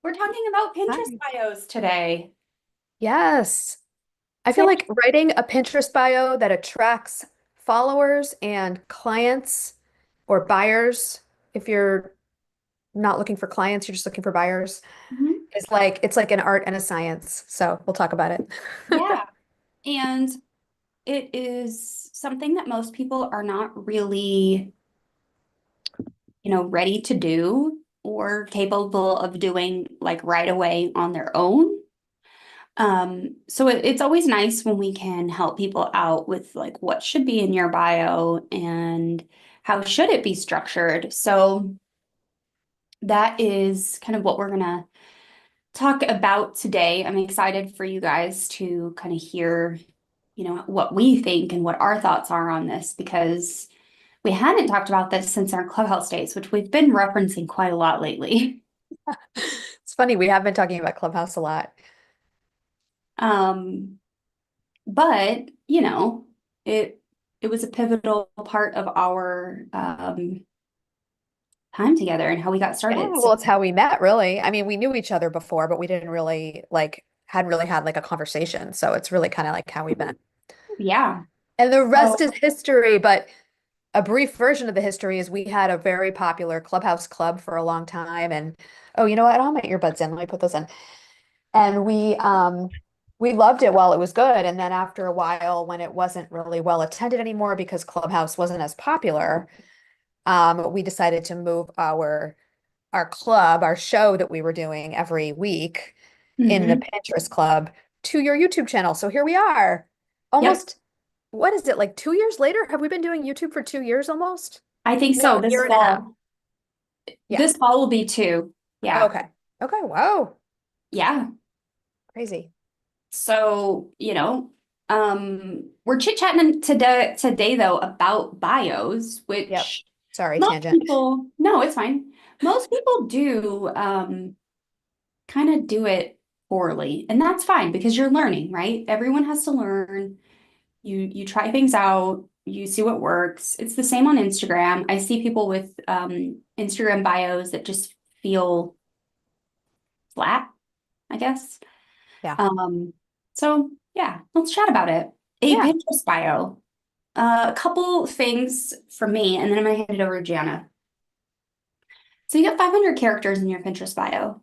We're talking about Pinterest Hi. bios today. Yes. I feel So, like writing a Pinterest bio that attracts followers and clients or buyers, if you're not looking for clients, you're just looking for buyers, mhm, is like it's like an art and a science. So we'll talk about it. yeah, and it is something that most people are not really, ready to do or capable of doing like right away on their own. So it's always nice when we can help people out with like what should be in your bio and how should it be structured. So that is kind of what we're gonna talk about today. I'm excited for you guys to kind of hear, what we think and what our thoughts are on this because we hadn't talked about this since our Clubhouse days, which we've been referencing quite a lot lately. It's funny, we have been talking about Clubhouse a lot. Um, but, it it was a pivotal part of our time together and how we got Yeah, started. So well, it's how we met, really. I mean, we knew each other before, but we didn't really hadn't really had like a conversation. So it's really kind of like how we met. yeah. And the So rest is history, but a brief version of the history is we had a very popular clubhouse club for a long time. And oh, you know what? I'll have my earbuds in. Let me put those in. And we loved it while it was good. And then after a while, when it wasn't really well attended anymore because Clubhouse wasn't as popular, we decided to move our club, our show that we were doing every week in the mhm. Pinterest club to your YouTube channel. So here we are. Yep, Almost, what is it, like 2 years later? Have we been doing YouTube for 2 years almost? I think No, so. a year and a half. Yeah. This fall will be two. Yeah. Okay. Okay. Wow. Yeah. Crazy. So, we're chit-chatting today though about bios, Yep. which Sorry, most tangent. people, no, it's fine. Most people do kind of do it poorly, and that's fine because you're learning, right? Everyone has to learn. You try things out, you see what works. It's the same on Instagram. I see people with Instagram bios that just feel flat, I guess. Yeah. Um, so yeah, let's chat about it. A Yeah. Pinterest bio. A couple things from me, and then I'm gonna hand it over to Jana. So you got 500 characters in your Pinterest bio,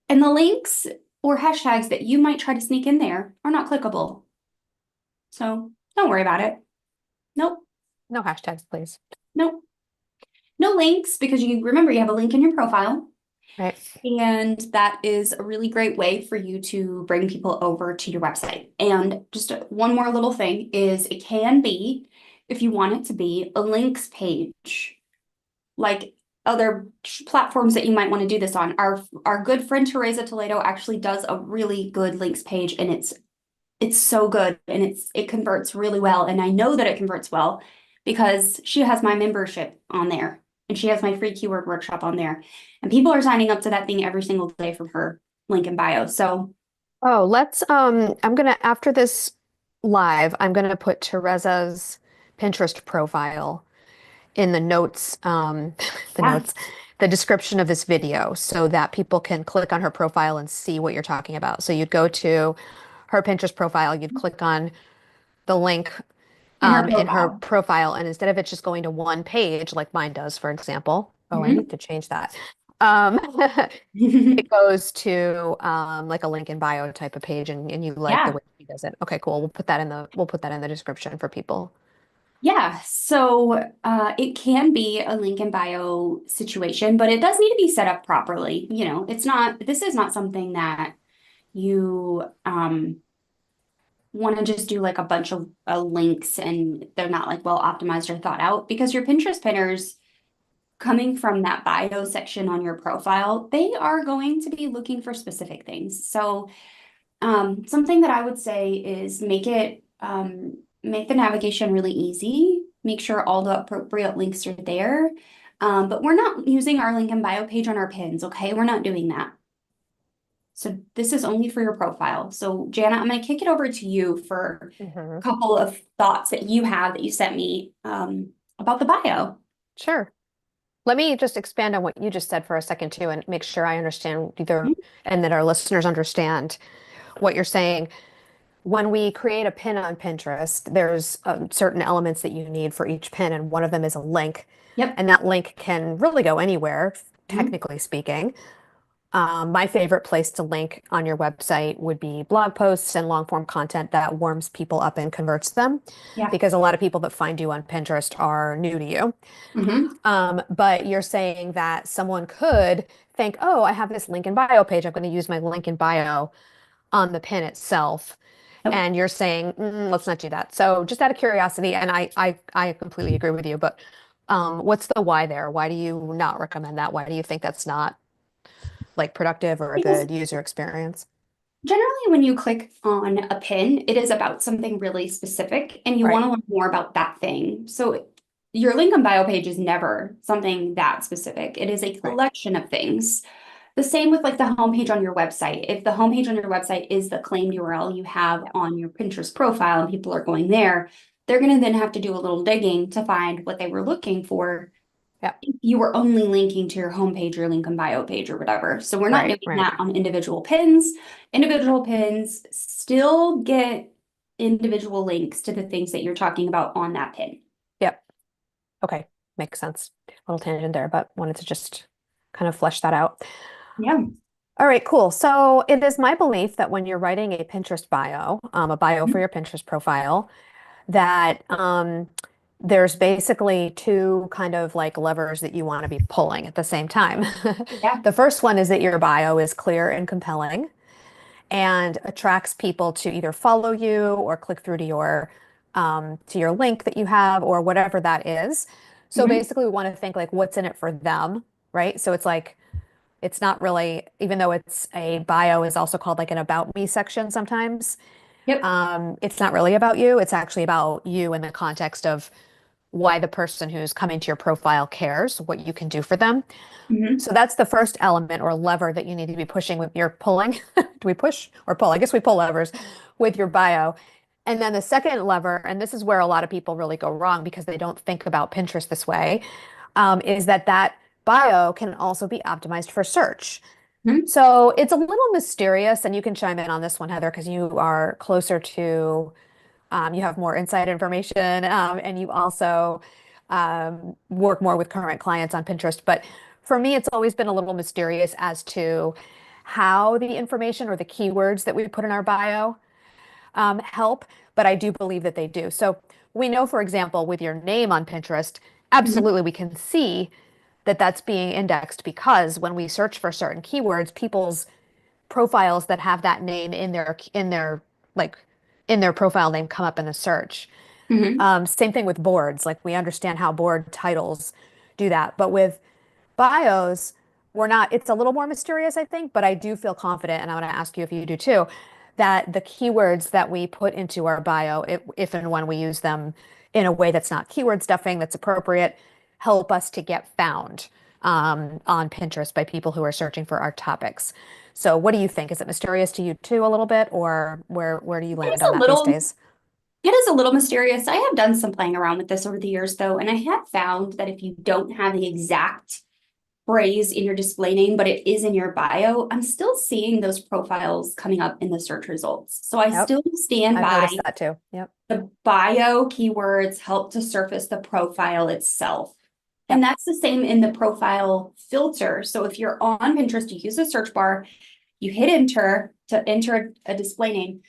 and the links or hashtags that you might try to sneak in there are not clickable. So don't worry about it. Nope, No hashtags, please. nope. No links because you remember you have a link in your profile. Right. And that is a really great way for you to bring people over to your website. And just one more little thing is it can be, if you want it to be, a links page, like other platforms that you might want to do this on. Our good friend Teresa Toledo actually does a really good links page, and it's so good and it converts really well. And I know that it converts well because she has my membership on there and she has my free keyword workshop on there. And people are signing up to that thing every single day from her link in bio. So Oh, I'm gonna, after this live, I'm gonna put Teresa's Pinterest profile in the notes, the yeah, notes, the description of this video so that people can click on her profile and see what you're talking about. So you'd go to her Pinterest profile, you'd click on the link in her in her profile. profile, and instead of it just going to one page like mine does, for example. Oh, I need Mhm. to change that. Um, it goes to like a link in bio type of page, and you like the Yeah. way she does it. Okay, cool. We'll put that in the description for people. Yeah. So it can be a link in bio situation, but it does need to be set up properly. This is not something that you want to just do like a bunch of links and they're not like well optimized or thought out because your Pinterest pinners coming from that bio section on your profile, they are going to be looking for specific things. So something that I would say is make the navigation really easy. Make sure all the appropriate links are there. But we're not using our link in bio page on our pins, okay? We're not doing that. So this is only for your profile. So Jana, I'm going to kick it over to you for a Hmm. couple of thoughts that you have that you sent me about the bio. Sure. Let me just expand on what you just said for a second too, and make sure I understand either, Mhm. and that our listeners understand what you're saying. When we create a pin on Pinterest, there's certain elements that you need for each pin, and one of them is a link. Yep. And that link can really go anywhere, Mhm. technically speaking. My favorite place to link on your website would be blog posts and long form content that warms people up and converts them, Yeah. because a lot of people that find you on Pinterest are new to you. Hmm. But you're saying that someone could think, oh, I have this link in bio page. I'm going to use my link in bio on the pin itself. Nope. And you're saying, let's not do that. So just out of curiosity, and I completely agree with you, but what's the why there? Why do you not recommend that? Why do you think that's not like productive or a Because good user experience? generally, when you click on a pin, it is about something really specific and you want Right, to learn more about that thing. So your link on bio page is never something that specific. It is a right. collection of things. The same with like the homepage on your website. If the homepage on your website is the claimed URL you have Yeah, on your Pinterest profile and people are going there, they're going to then have to do a little digging to find what they were looking for. yeah, You were only linking to your homepage or link in bio page or whatever. So we're not right, doing right. that on individual pins. Individual pins still get individual links to the things that you're talking about on that pin. Yep. Okay. Makes sense. A little tangent there, but wanted to just kind of flesh that out. Yeah. All right, cool. So it is my belief that when you're writing a Pinterest bio, a bio for your Pinterest profile, that there's basically two kind of like levers that you want to be pulling at the same time. Yeah. The first one is that your bio is clear and compelling and attracts people to either follow you or click through to your link that you have or whatever that is. So Mhm. basically, we want to think like what's in it for them, right? So it's like it's not really, even though it's a bio is also called like an about me section sometimes. Yep. It's not really about you. It's actually about you in the context of why the person who's coming to your profile cares, what you can do for them. Mhm. So that's the first element or lever that you need to be pushing with your pulling. Do we push or pull? I guess we pull levers with your bio. And then the second lever, and this is where a lot of people really go wrong because they don't think about Pinterest this way, is that bio can also be optimized for search. Mhm. So it's a little mysterious, and you can chime in on this one, Heather, because you are closer to, you have more inside information, and you also work more with current clients on Pinterest. But for me, it's always been a little mysterious as to how the information or the keywords that we put in our bio help, but I do believe that they do. So we know, for example, with your name on Pinterest, Mhm. absolutely we can see that that's being indexed because when we search for certain keywords, people's profiles that have that name like in their profile name come up in the search. Mhm. Same thing with boards. Like we understand how board titles do that, but with bios, we're not, it's a little more mysterious, I think, but I do feel confident, and I want to ask you if you do too, that the keywords that we put into our bio, if and when we use them in a way that's not keyword stuffing, that's appropriate, help us to get found on Pinterest by people who are searching for our topics. So what do you think? Is it mysterious to you too a little bit, or where do you It is land on a that these little days? It is a little mysterious. I have done some playing around with this over the years, though, and I have found that if you don't have the exact phrase in your display name, but it is in your bio, I'm still seeing those profiles coming up in the search results. So I Yep, still stand I've noticed by that too. Yep, the bio keywords help to surface the profile itself. And yep. that's the same in the profile filter. So if you're on Pinterest, you use the search bar, you hit enter to enter a display name.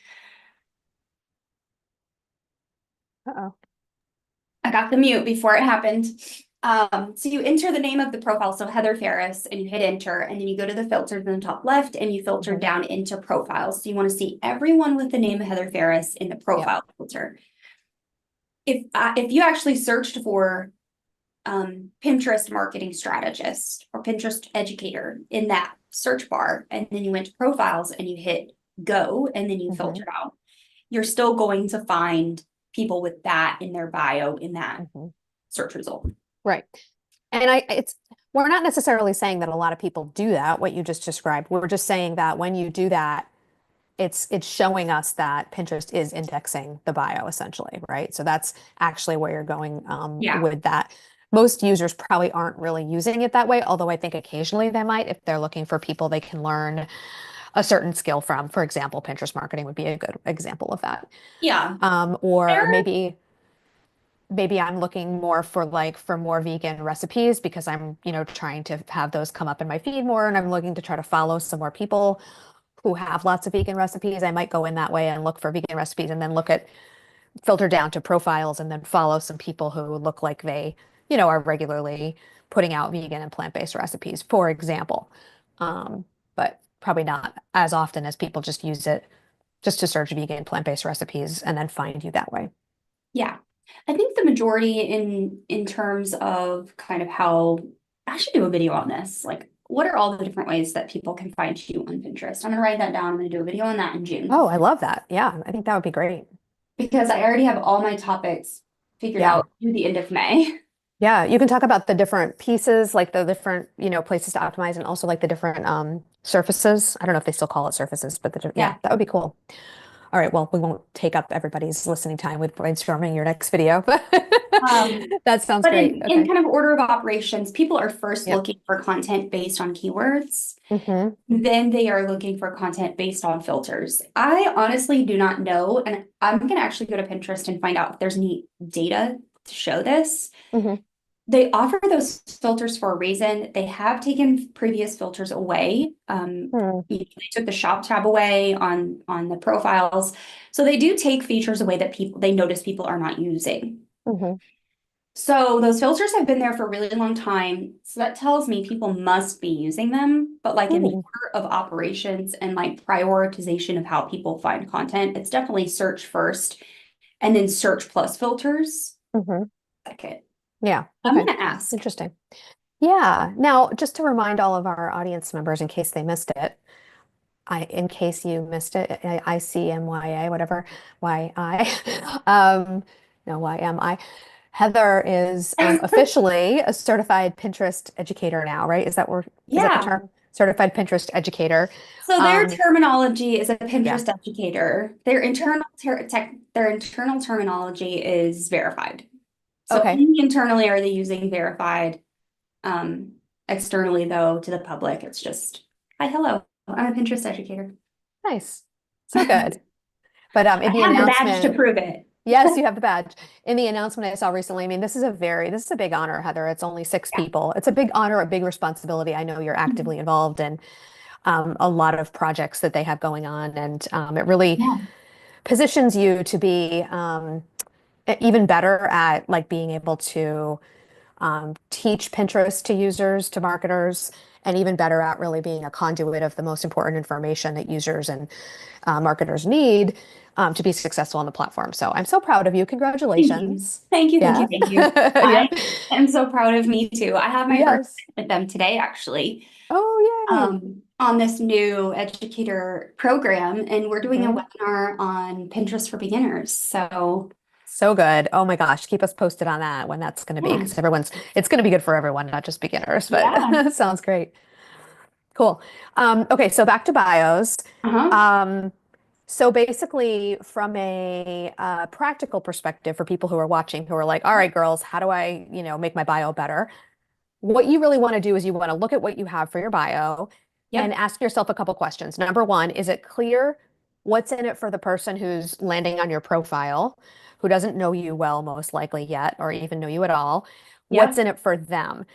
Uh-oh. I got the mute before it happened. So you enter the name of the profile, so Heather Farris, and you hit enter, and then you go to the filters in the top left and you filter Hmm. down into profiles. So you want to see everyone with the name of Heather Farris in the Yep. profile filter. If you actually searched for Pinterest marketing strategist or Pinterest educator in that search bar, and then you went to profiles and you hit go, and then you Hmm. filtered out, you're still going to find people with that in their bio in that Hmm. search result. Right. And we're not necessarily saying that a lot of people do that, what you just described. We're just saying that when you do that, it's showing us that Pinterest is indexing the bio essentially, right? So that's actually where you're going Yeah. with that. most users probably aren't really using it that way, although I think occasionally they might if they're looking for people they can learn a certain skill from. For example, Pinterest marketing would be a good example of that. Yeah. Or There, maybe I'm looking more for like for more vegan recipes because I'm, trying to have those come up in my feed more and I'm looking to try to follow some more people who have lots of vegan recipes. I might go in that way and look for vegan recipes and then filter down to profiles and then follow some people who look like they, are regularly putting out vegan and plant-based recipes, for example. Um, but probably not as often as people just use it just to search vegan plant-based recipes and then find you that way. yeah. I think the majority in terms of kind of how I should do a video on this. Like, what are all the different ways that people can find you on Pinterest? I'm gonna write that down. I'm gonna do a video on that in June Oh, I love that. Yeah, I think that would be great. because I already have all my topics figured Yeah. out through the end of May. Yeah, you can talk about the different pieces, like the different, places to optimize and also like the different surfaces. I don't know if they still call it surfaces, but yeah, Yeah. that would be cool. All right, well, we won't take up everybody's listening time with brainstorming your next video, but Um, that sounds but great. in Okay. kind of order of operations, people are first Yep. looking for content based on keywords. Hmm. Then they are looking for content based on filters. I honestly do not know, and I'm gonna actually go to Pinterest and find out if there's any data to show this. Hmm. They offer those filters for a reason. They have taken previous filters away. Hmm. They took the shop tab away on the profiles. So they do take features away that they notice people are not using. Hmm. So those filters have been there for a really long time. So that tells me people must be using them. But like in the Hmm. order of operations and like prioritization of how people find content, it's definitely search first and then search plus filters Hmm. second. Yeah. I'm Okay. gonna ask. Interesting. Yeah. Now, just to remind all of our audience members in case they missed it, in case you missed it, ICMYA, whatever, YI, no, YMI. Heather is officially a certified Pinterest educator now, right? Is that the Yeah. term? Certified Pinterest educator. So their Um, terminology is a yeah. Pinterest educator. Their internal terminology is verified. So Okay. only internally are they using verified. Um, Externally though, to the public, it's just, hi, hello, I'm a Pinterest educator. Nice. So good. But I in the have the badge to announcement, prove it. yes, you have the badge. In the announcement I saw recently, I mean, this is a big honor, Heather. It's only six Yeah. people. It's a big honor, a big responsibility. I know you're actively involved in a lot of projects that they have going on, and it really Yeah. positions you to be even better at like being able to teach Pinterest to users, to marketers, and even better at really being a conduit of the most important information that users and marketers need to be successful on the platform. So I'm so proud of you. Thank you. Congratulations. Thank you. Thank Yeah. you. Thank you. I Yep. am so proud of me too. I have my first Yes. with them today, actually, Oh, yay. on this new educator program, and we're doing a Hmm. webinar on Pinterest for beginners. So, So good. Oh my gosh. Keep us posted on that when that's going to be yeah. because it's going to be good for everyone, not just beginners, Yeah. but sounds great. Cool. Okay, so back to bios. Uh-huh. Um, so basically, from a practical perspective, for people who are watching, who are like, "All right, girls, how do I, make my bio better?" What you really want to do is you want to look at what you have for your bio and Yep. ask yourself a couple questions. Number one, is it clear what's in it for the person who's landing on your profile, who doesn't know you well, most likely yet, or even know you at all? What's Yep. in it for them?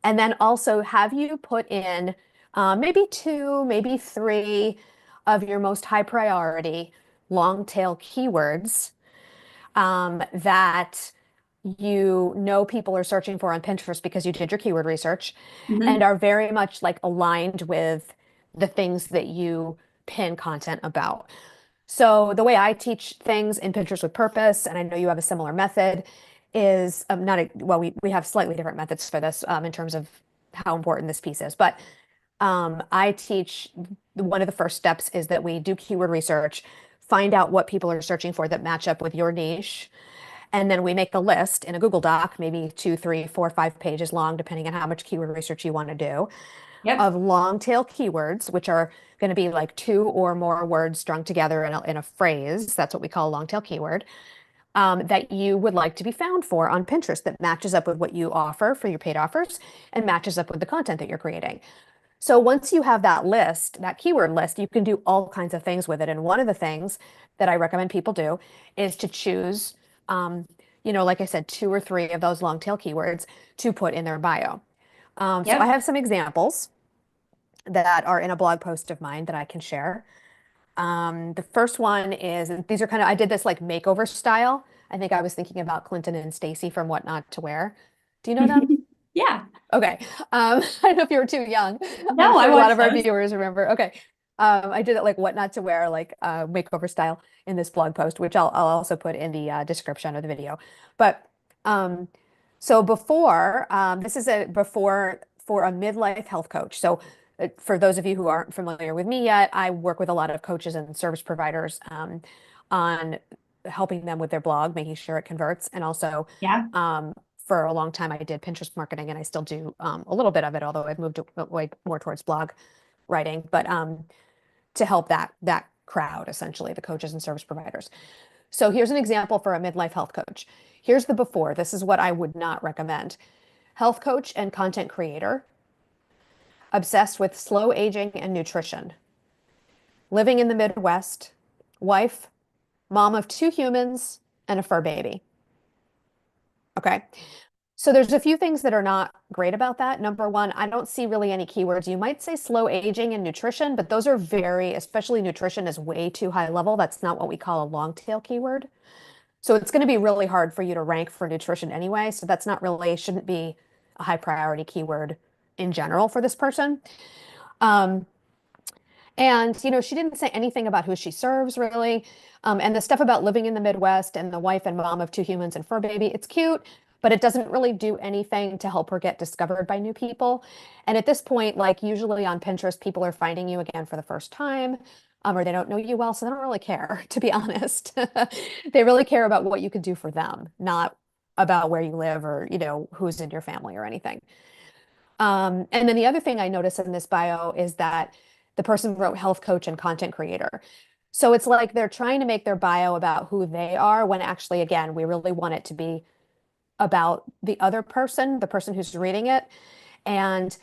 And then also, have you put in maybe two, maybe three of your most high priority long tail keywords that people are searching for on Pinterest because you did your keyword research and Hmm. are very much like aligned with the things that you pin content about. So the way I teach things in Pinterest with Purpose, and I know you have a similar method, is not a, well, we have slightly different methods for this in terms of how important this piece is. But I teach one of the first steps is that we do keyword research, find out what people are searching for that match up with your niche. And then we make a list in a Google Doc, maybe 2, 3, 4, 5 pages long, depending on how much keyword research you want to do, Yep. of long tail keywords, which are going to be like two or more words strung together in a phrase. That's what we call a long tail keyword. that you would like to be found for on Pinterest that matches up with what you offer for your paid offers and matches up with the content that you're creating. So once you have that list, that keyword list, you can do all kinds of things with it. And one of the things that I recommend people do is to choose, um, like I said, 2 or 3 of those long tail keywords to put in their bio. So I Yep. have some examples that are in a blog post of mine that I can share. The first one is, and these are kind of, I did this like makeover style. I think I was thinking about Clinton and Stacy from What Not to Wear. Do you know them? Yeah. Okay. I don't know if you were too young. I'm No, I sure a lot watched of our those. viewers remember. Okay. I did it like what not to wear, like makeover style in this blog post, which I'll also put in the description of the video. But um, so before, this is a before for a midlife health coach. So for those of you who aren't familiar with me yet, I work with a lot of coaches and service providers on helping them with their blog, making sure it converts, and also Yeah. for a long time I did Pinterest marketing, and I still do a little bit of it, although I've moved way more towards blog writing. But to help that crowd, essentially, the coaches and service providers. So here's an example for a midlife health coach. Here's the before. This is what I would not recommend. Health coach and content creator, obsessed with slow aging and nutrition, living in the Midwest, wife, mom of 2 humans, and a fur baby. Okay. So there's a few things that are not great about that. Number one, I don't see really any keywords. You might say slow aging and nutrition, but those are very, especially nutrition is way too high level. That's not what we call a long tail keyword. So it's going to be really hard for you to rank for nutrition anyway. So that's not really, shouldn't be a high priority keyword in general for this person. Um, and, she didn't say anything about who she serves, really. And the stuff about living in the Midwest and the wife and mom of 2 humans and fur baby, it's cute, but it doesn't really do anything to help her get discovered by new people. And at this point, like usually on Pinterest, people are finding you again for the first time, or they don't know you well, so they don't really care, to be honest. They really care about what you could do for them, not about where you live or, who's in your family or anything. And then the other thing I noticed in this bio is that the person wrote health coach and content creator. So it's like they're trying to make their bio about who they are when actually, again, we really want it to be about the other person, the person who's reading it. And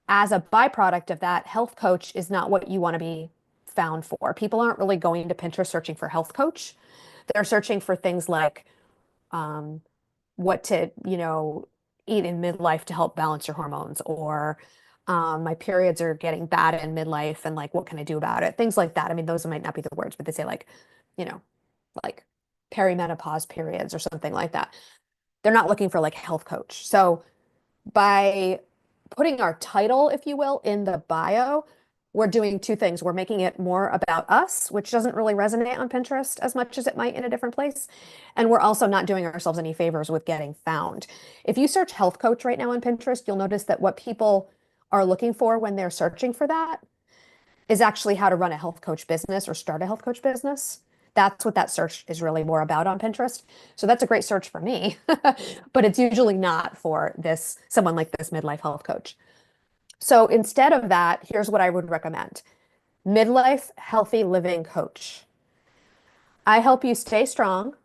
as a byproduct of that, health coach is not what you want to be found for. People aren't really going to Pinterest searching for health coach. They're searching for things like um, what to, eat in midlife to help balance your hormones, or my periods are getting bad in midlife and like, what can I do about it? Things like that. I mean, those might not be the words, but they say you know, like perimenopause periods or something like that. They're not looking for like a health coach. So by putting our title, if you will, in the bio, we're doing 2 things. We're making it more about us, which doesn't really resonate on Pinterest as much as it might in a different place. And we're also not doing ourselves any favors with getting found. If you search health coach right now on Pinterest, you'll notice that what people are looking for when they're searching for that is actually how to run a health coach business or start a health coach business. That's what that search is really more about on Pinterest. So that's a great search for me, but it's usually not for someone like this midlife health coach. So instead of that, here's what I would recommend. Midlife healthy living coach. I help you stay strong,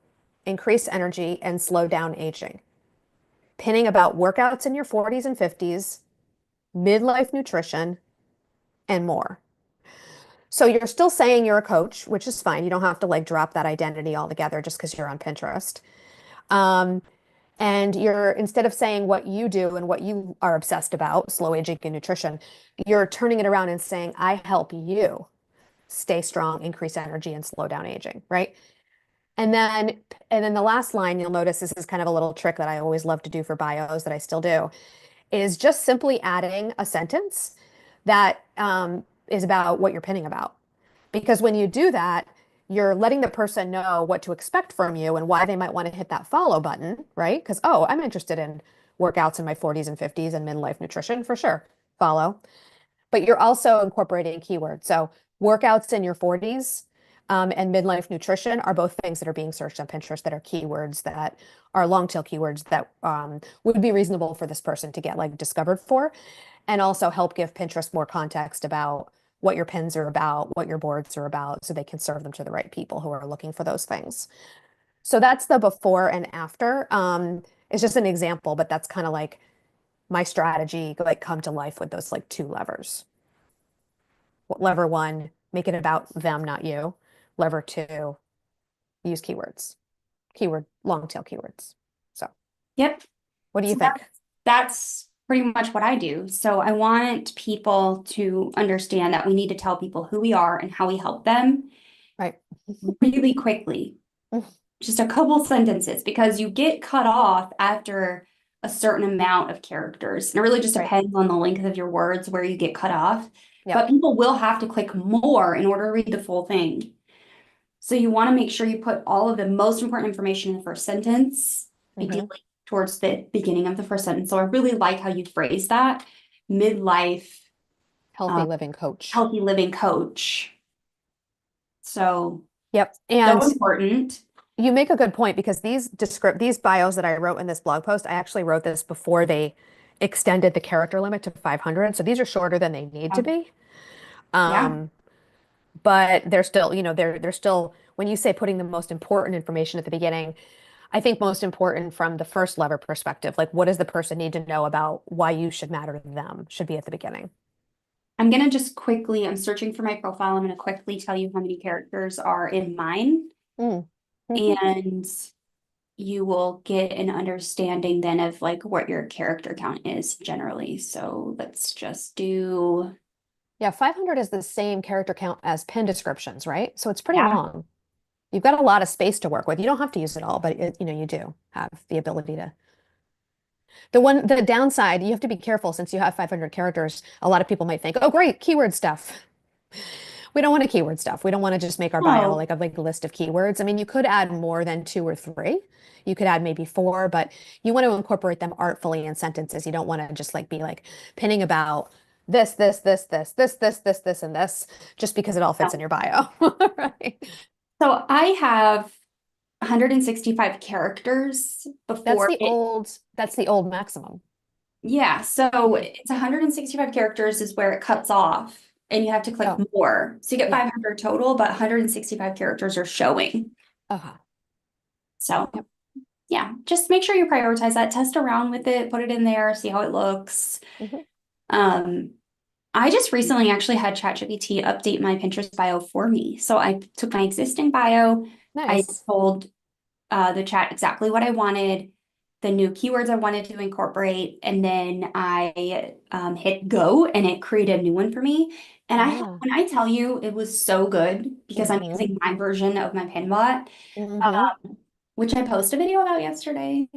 increase energy, and slow down aging. Pinning about workouts in your 40s and 50s, midlife nutrition, and more. So you're still saying you're a coach, which is fine. You don't have to like drop that identity altogether just because you're on Pinterest. Um, and you're instead of saying what you do and what you are obsessed about, slow aging and nutrition, you're turning it around and saying, I help you stay strong, increase energy, and slow down aging, right? And then and then the last line you'll notice this is kind of a little trick that I always love to do for bios that I still do, is just simply adding a sentence that is about what you're pinning about. Because when you do that, you're letting the person know what to expect from you and why they might want to hit that follow button, right? Because, oh, I'm interested in workouts in my 40s and 50s and midlife nutrition for sure. Follow. But you're also incorporating keywords. So workouts in your 40s and midlife nutrition are both things that are being searched on Pinterest that are keywords that are long tail keywords that would be reasonable for this person to get like discovered for, and also help give Pinterest more context about what your pins are about, what your boards are about, so they can serve them to the right people who are looking for those things. So that's the before and after. It's just an example, but that's kind of like my strategy, like come to life with those like two levers. Lever one, make it about them, not you. Lever two, use keywords, long tail keywords. So Yep. what do you So think? that's pretty much what I do. So I want people to understand that we need to tell people who we are and how we help them Right. really quickly. Just a couple sentences because you get cut off after a certain amount of characters. And it really just Right. depends on the length of your words where you get cut off. But Yep. people will have to click more in order to read the full thing. So you want to make sure you put all of the most important information in the first sentence, Hmm. ideally towards the beginning of the first sentence. So I really like how you phrase that midlife, Healthy uh, living coach. healthy living coach. So Yep. so And important. you make a good point because these bios that I wrote in this blog post, I actually wrote this before they extended the character limit to 500. So these are shorter than they need to Yeah. be. Yeah. Um, but they're still, they're still when you say putting the most important information at the beginning, I think most important from the first lever perspective, like what does the person need to know about why you should matter to them should be at the beginning. I'm gonna just quickly, I'm searching for my profile. I'm gonna quickly tell you how many characters are in mine, Mm. Hmm. and you will get an understanding then of like what your character count is generally. So let's just do, Yeah, 500 is the same character count as pin descriptions, right? So it's pretty yeah. long. You've got a lot of space to work with. You don't have to use it all, but you do have the ability to. The downside, you have to be careful since you have 500 characters. A lot of people might think, oh, great, keyword stuff. We don't want to keyword stuff. We don't want to just make our bio Oh, like a list of keywords. I mean, you could add more than two or three. You could add maybe four, but you want to incorporate them artfully in sentences. You don't want to just like be like pinning about this, and this, just because it all fits in no. your bio. Right. So I have 165 characters before it. That's the old maximum. Yeah, so it's 165 characters is where it cuts off and you have to click Oh, more. So you get yeah. 500 total, but 165 characters are showing. Uh-huh. So Yep. yeah, just make sure you prioritize that, test around with it, put it in there, see how it looks. Hmm. Um, I just recently actually had ChatGPT update my Pinterest bio for me. So I took my existing bio, I Nice. told the chat exactly what I wanted, the new keywords I wanted to incorporate, and then I hit go and it created a new one for me. And Ah. when I tell you it was so good because I'm Hmm. using my version of my Pinbot, Hmm. um, which I posted a video about yesterday.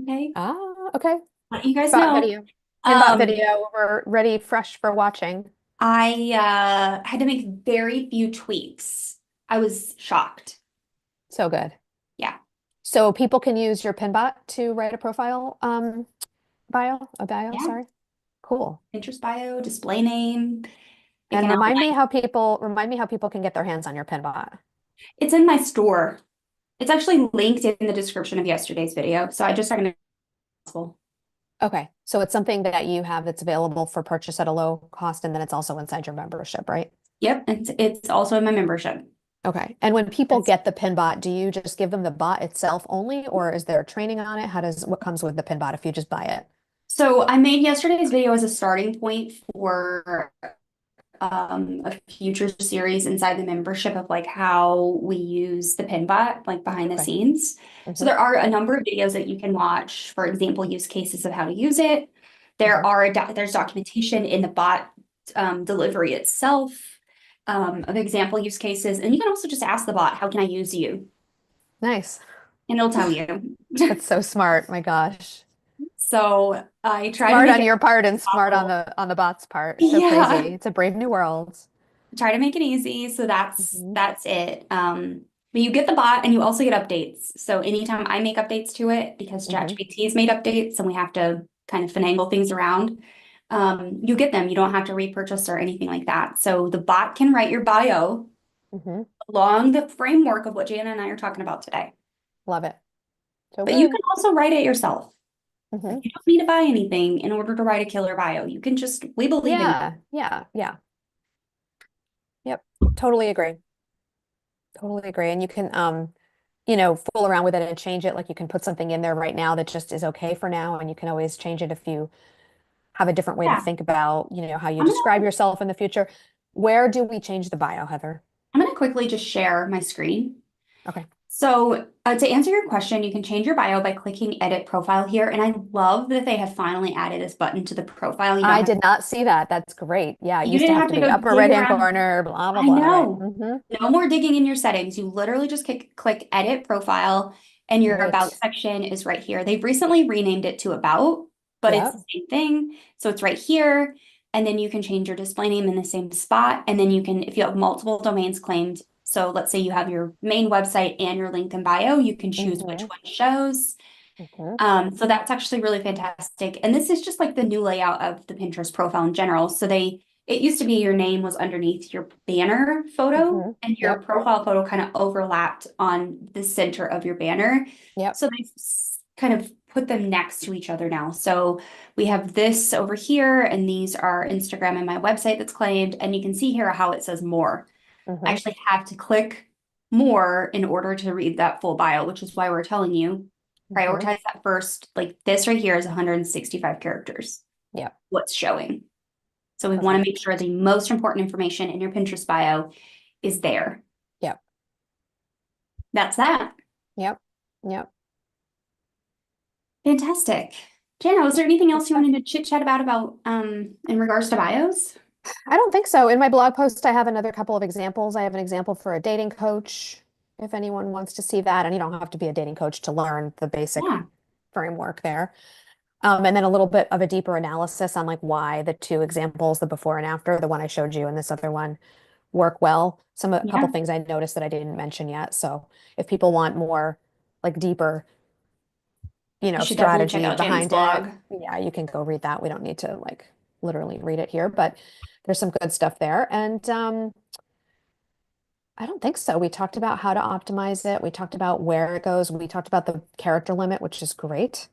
Okay, Ah, okay. let you guys Bot know. video. Pinbot Um, video. We're ready, fresh for watching. I had to make very few tweaks. I was shocked. So good. Yeah, So people can use your Pinbot to write a bio, yeah. sorry. Cool. Pinterest bio, display name. It And can outline. remind me how people can get their hands on your Pinbot. It's in my store. It's actually linked in the description of yesterday's video. So I just recommend it. Possible. Okay. So it's something that you have that's available for purchase at a low cost, and then it's also inside your membership, right? Yep, it's also in my membership. Okay. And when people It's, get the Pinbot, do you just give them the bot itself only, or is there training on it? What comes with the Pinbot if you just buy it? so I made yesterday's video as a starting point for a future series inside the membership of like how we use the Pinbot like behind the Okay. scenes. So Hmm. there are a number of videos that you can watch, for example, use cases of how to use it. Hmm. There's documentation in the bot delivery itself of example use cases, and you can also just ask the bot, "How can I use you?" Nice. And it'll tell you. That's so smart. My gosh. So I try to Smart make on it your part and smart on possible. the bot's part. So crazy. Yeah, It's a brave new world. try to make it easy. So Hmm. that's it. But you get the bot and you also get updates. So anytime I make updates to it, because Hmm. ChatGPT has made updates and we have to kind of finagle things around, you get them. You don't have to repurchase or anything like that. So the bot can write your bio Hmm. along the framework of what Jana and I are talking about today. Love it. So But you good. can also write it yourself. Hmm. Like you don't need to buy anything in order to write a killer bio. You can just, we believe in Yeah. Yeah. Yeah. Yep. Totally agree. Totally agree. And you can fool around with it and change it. Like you can put something in there right now that just is okay for now, and you can always change it if you have a different way to Yeah. think about, how you I'm describe gonna yourself in the future. Where do we change the bio, Heather? I'm gonna quickly just share my screen. Okay. So, to answer your question, you can change your bio by clicking edit profile here. And I love that they have finally added this button to the profile. I did not see that. That's great. Yeah, it You used to didn't have have to to be go upper dig right-hand around. corner, blah, blah, I blah, right? know. Hmm. No more digging in your settings. You literally just click edit profile and your about Great. section is right here. They've recently renamed it to about, but it's Yeah. the same thing. So it's right here. And then you can change your display name in the same spot. And then you can, if you have multiple domains claimed, so let's say you have your main website and your link and bio, you can choose which Hmm. one shows. Hmm. So that's actually really fantastic. And this is just like the new layout of the Pinterest profile in general. It used to be your name was underneath your banner photo Hmm. and your Yep. profile photo kind of overlapped on the center of your banner. Yep. So they've kind of put them next to each other now. So we have this over here, and these are Instagram and my website that's claimed. And you can see here how it says more. I Hmm. actually have to click more in order to read that full bio, which is why we're telling you Hmm. prioritize that first. Like this right here is 165 characters, Yep. what's showing. So we want to Perfect. make sure the most important information in your Pinterest bio is there. Yep. That's that. Yep. Yep. Fantastic. Jana, was there anything Good else you stuff. wanted to chit chat about in regards to bios? I don't think so. In my blog post, I have another couple of examples. I have an example for a dating coach, if anyone wants to see that. And you don't have to be a dating coach to learn the basic Yeah. framework there. And then a little bit of a deeper analysis on like why the two examples, the before and after, the one I showed you and this other one, work well. A couple Yeah. things I noticed that I didn't mention yet. So if people want more like deeper, You should definitely check strategy out Jana's behind it, blog. yeah, you can go read that. We don't need to like literally read it here, but there's some good stuff there. And I don't think so. We talked about how to optimize it. We talked about where it goes. We talked about the character limit, which is great.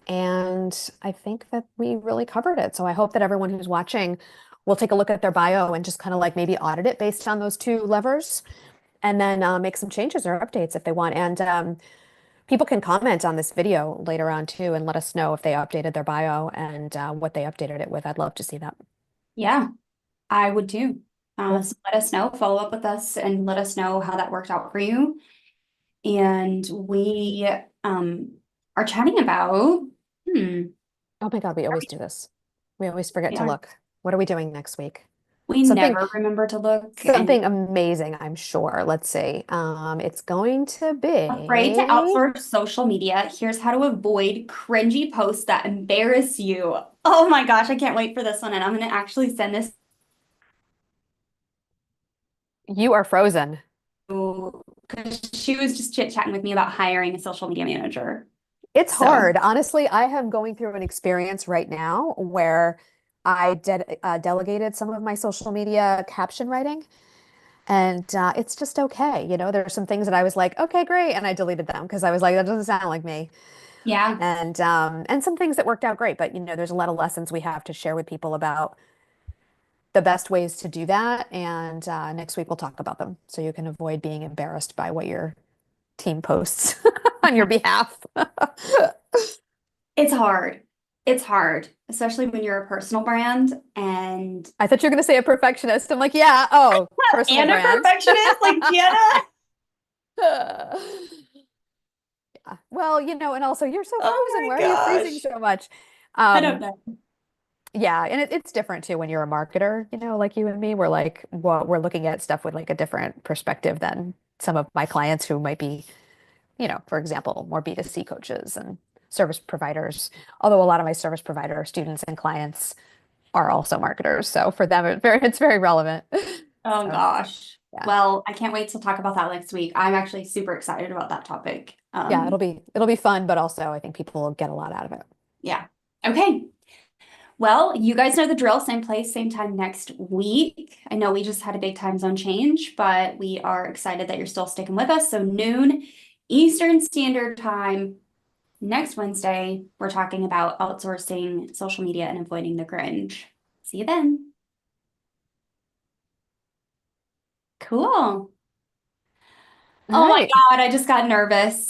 And I think that we really covered it. So I hope that everyone who's watching will take a look at their bio and just kind of like maybe audit it based on those two levers and then make some changes or updates if they want. And people can comment on this video later on too and let us know if they updated their bio and what they updated it with. I'd love to see that. Yeah, I would too. Cool. So let us know, follow up with us and let us know how that worked out for you. And we are chatting about, hmm, Oh my God, we always do this. We always forget we to are, look. What are we doing next week? we Something never remember to look and something amazing, I'm sure. Let's see. It's going to afraid to be outsource social media. Here's how to avoid cringy posts that embarrass you. Oh my gosh, I can't wait for this one. And I'm going to actually send this You Are Frozen. to, because she was just chit-chatting with me about hiring a social media manager. It's So hard. Honestly, I am going through an experience right now where I delegated some of my social media caption writing, and it's just okay. There's some things that I was like, okay, great, and I deleted them because I was like, that doesn't sound like me. yeah, And some things that worked out great, but there's a lot of lessons we have to share with people about the best ways to do that. And next week we'll talk about them so you can avoid being embarrassed by what your team posts on your behalf. it's hard. It's hard, especially when you're a personal brand I thought you were going to say a perfectionist. I'm like, yeah, oh, personal and a brand. perfectionist like Gianna. Yeah. Well, and also you're so frozen. Oh Why my are you freezing gosh. so much? I don't Um, know. yeah, and it's different too when you're a marketer, like you and me, we're like, well, we're looking at stuff with like a different perspective than some of my clients who might be, for example, more B2C coaches and service providers. Although a lot of my service provider students and clients are also marketers. So for them, it's very relevant. Oh So gosh. yeah. Well, I can't wait to talk about that next week. I'm actually super excited about that topic. Yeah, it'll be fun, but also I think people will get a lot out of it. Yeah. Okay. Well, you guys know the drill. Same place, same time next week. I know we just had a big time zone change, but we are excited that you're still sticking with us. So noon Eastern Standard Time next Wednesday, we're talking about outsourcing social media and avoiding the cringe. See you then. Cool. All Oh my right. God, I just got nervous.